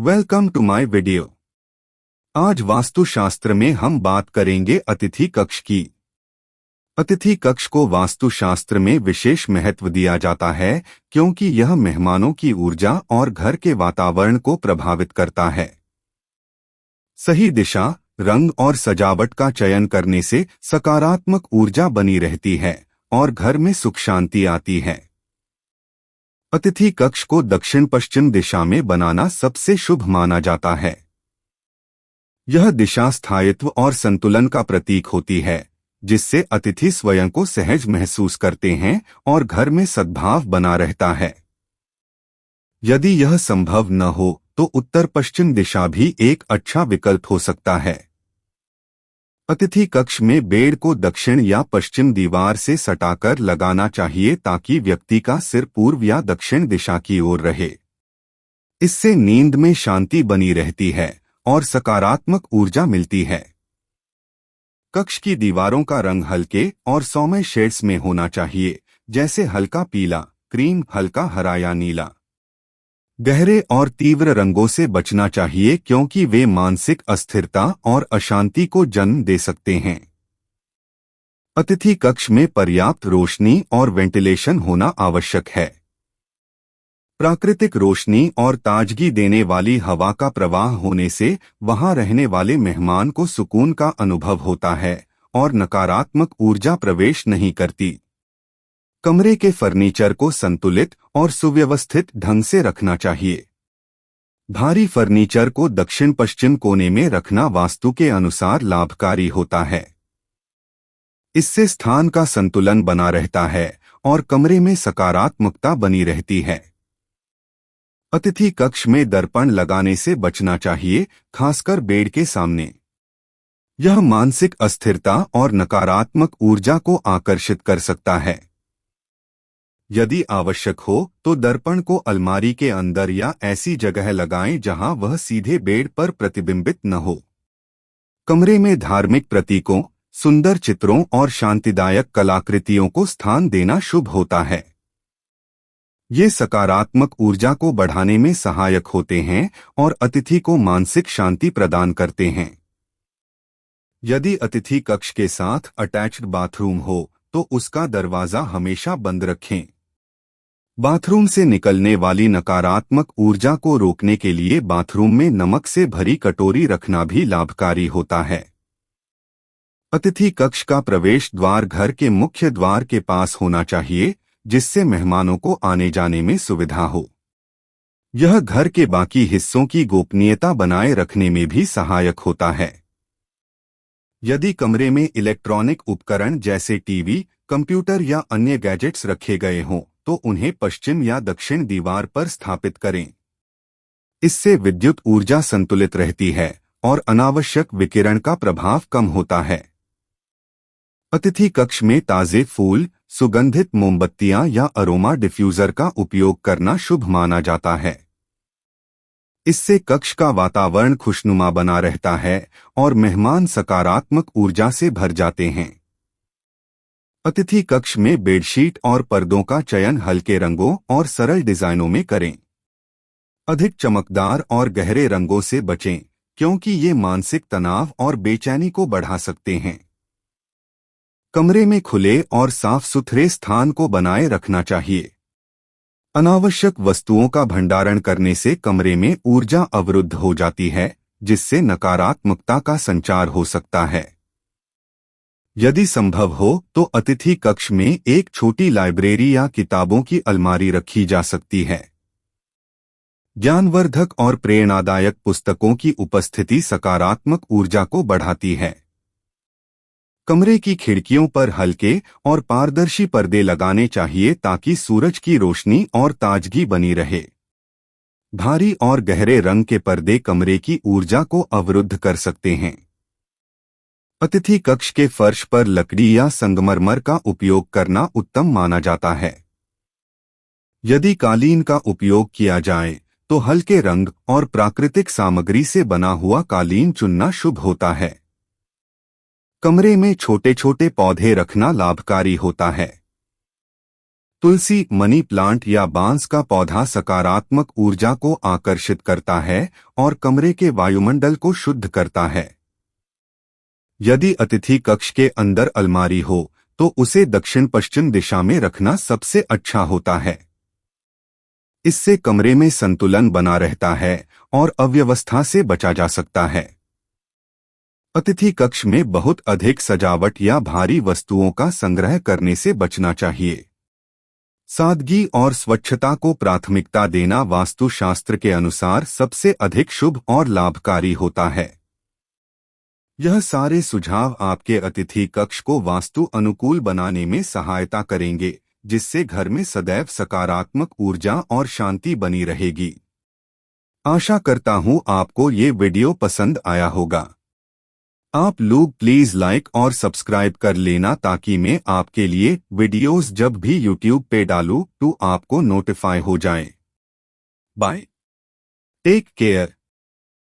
Welcome to my video. आज वास्तुशास्त्र में हम बात करेंगे अतिथि कक्ष की। अतिथि कक्ष को वास्तुशास्त्र में विशेष महत्व दिया जाता है क्योंकि यह मेहमानों की ऊर्जा और घर के वातावरण को प्रभावित करता है। सही दिशा, रंग और सजावट का चयन करने से सकारात्मक ऊर्जा बनी रहती है और घर में सुख शांति आती है। अतिथि कक्ष को दक्षिण पश्चिम दिशा में बनाना सबसे शुभ माना जाता है। यह दिशा स्थायित्व और संतुलन का प्रतीक होती है, जिससे अतिथि स्वयं को सहज महसूस करते हैं और घर में सद्भाव बना रहता है। यदि यह संभव न हो तो उत्तर पश्चिम दिशा भी एक अच्छा विकल्प हो सकता है। अतिथि कक्ष में बेड को दक्षिण या पश्चिम दीवार से सटाकर लगाना चाहिए ताकि व्यक्ति का सिर पूर्व या दक्षिण दिशा की ओर रहे। इससे नींद में शांति बनी रहती है और सकारात्मक ऊर्जा मिलती है। कक्ष की दीवारों का रंग हल्के और सौम्य शेड्स में होना चाहिए, जैसे हल्का पीला, क्रीम, हल्का हरा या नीला। गहरे और तीव्र रंगों से बचना चाहिए क्योंकि वे मानसिक अस्थिरता और अशांति को जन्म दे सकते हैं। अतिथि कक्ष में पर्याप्त रोशनी और वेंटिलेशन होना आवश्यक है। प्राकृतिक रोशनी और ताजगी देने वाली हवा का प्रवाह होने से वहां रहने वाले मेहमान को सुकून का अनुभव होता है और नकारात्मक ऊर्जा प्रवेश नहीं करती। कमरे के फर्नीचर को संतुलित और सुव्यवस्थित ढंग से रखना चाहिए। भारी फर्नीचर को दक्षिण पश्चिम कोने में रखना वास्तु के अनुसार लाभकारी होता है। इससे स्थान का संतुलन बना रहता है और कमरे में सकारात्मकता बनी रहती है। अतिथि कक्ष में दर्पण लगाने से बचना चाहिए, खासकर बेड के सामने। यह मानसिक अस्थिरता और नकारात्मक ऊर्जा को आकर्षित कर सकता है। यदि आवश्यक हो तो दर्पण को अलमारी के अंदर या ऐसी जगह लगाएं जहां वह सीधे बेड पर प्रतिबिंबित न हो। कमरे में धार्मिक प्रतीकों, सुंदर चित्रों और शांतिदायक कलाकृतियों को स्थान देना शुभ होता है। ये सकारात्मक ऊर्जा को बढ़ाने में सहायक होते हैं और अतिथि को मानसिक शांति प्रदान करते हैं। यदि अतिथि कक्ष के साथ अटैच्ड बाथरूम हो तो उसका दरवाजा हमेशा बंद रखें। बाथरूम से निकलने वाली नकारात्मक ऊर्जा को रोकने के लिए बाथरूम में नमक से भरी कटोरी रखना भी लाभकारी होता है। अतिथि कक्ष का प्रवेश द्वार घर के मुख्य द्वार के पास होना चाहिए, जिससे मेहमानों को आने जाने में सुविधा हो। यह घर के बाकी हिस्सों की गोपनीयता बनाए रखने में भी सहायक होता है। यदि कमरे में इलेक्ट्रॉनिक उपकरण जैसे टीवी, कंप्यूटर या अन्य गैजेट्स रखे गए हों तो उन्हें पश्चिम या दक्षिण दीवार पर स्थापित करें। इससे विद्युत ऊर्जा संतुलित रहती है और अनावश्यक विकिरण का प्रभाव कम होता है। अतिथि कक्ष में ताजे फूल, सुगंधित मोमबत्तियां या अरोमा डिफ्यूजर का उपयोग करना शुभ माना जाता है। इससे कक्ष का वातावरण खुशनुमा बना रहता है और मेहमान सकारात्मक ऊर्जा से भर जाते हैं। अतिथि कक्ष में बेडशीट और पर्दों का चयन हल्के रंगों और सरल डिजाइनों में करें। अधिक चमकदार और गहरे रंगों से बचें क्योंकि ये मानसिक तनाव और बेचैनी को बढ़ा सकते हैं। कमरे में खुले और साफ सुथरे स्थान को बनाए रखना चाहिए। अनावश्यक वस्तुओं का भंडारण करने से कमरे में ऊर्जा अवरुद्ध हो जाती है, जिससे नकारात्मकता का संचार हो सकता है। यदि संभव हो तो अतिथि कक्ष में एक छोटी लाइब्रेरी या किताबों की अलमारी रखी जा सकती है। ज्ञानवर्धक और प्रेरणादायक पुस्तकों की उपस्थिति सकारात्मक ऊर्जा को बढ़ाती है। कमरे की खिड़कियों पर हल्के और पारदर्शी पर्दे लगाने चाहिए ताकि सूरज की रोशनी और ताजगी बनी रहे। भारी और गहरे रंग के पर्दे कमरे की ऊर्जा को अवरुद्ध कर सकते हैं। अतिथि कक्ष के फर्श पर लकड़ी या संगमरमर का उपयोग करना उत्तम माना जाता है। यदि कालीन का उपयोग किया जाए तो हल्के रंग और प्राकृतिक सामग्री से बना हुआ कालीन चुनना शुभ होता है। कमरे में छोटे छोटे पौधे रखना लाभकारी होता है। तुलसी, मनी प्लांट या बांस का पौधा सकारात्मक ऊर्जा को आकर्षित करता है और कमरे के वायुमंडल को शुद्ध करता है। यदि अतिथि कक्ष के अंदर अलमारी हो तो उसे दक्षिण पश्चिम दिशा में रखना सबसे अच्छा होता है। इससे कमरे में संतुलन बना रहता है और अव्यवस्था से बचा जा सकता है। अतिथि कक्ष में बहुत अधिक सजावट या भारी वस्तुओं का संग्रह करने से बचना चाहिए। सादगी और स्वच्छता को प्राथमिकता देना वास्तुशास्त्र के अनुसार सबसे अधिक शुभ और लाभकारी होता है। यह सारे सुझाव आपके अतिथि कक्ष को वास्तु अनुकूल बनाने में सहायता करेंगे, जिससे घर में सदैव सकारात्मक ऊर्जा और शांति बनी रहेगी। आशा करता हूं आपको ये वीडियो पसंद आया होगा। आप लोग प्लीज लाइक और सब्सक्राइब कर लेना ताकि मैं आपके लिए वीडियोस जब भी यूट्यूब पे डालूं तो आपको नोटिफाई हो जाए। Bye, take care.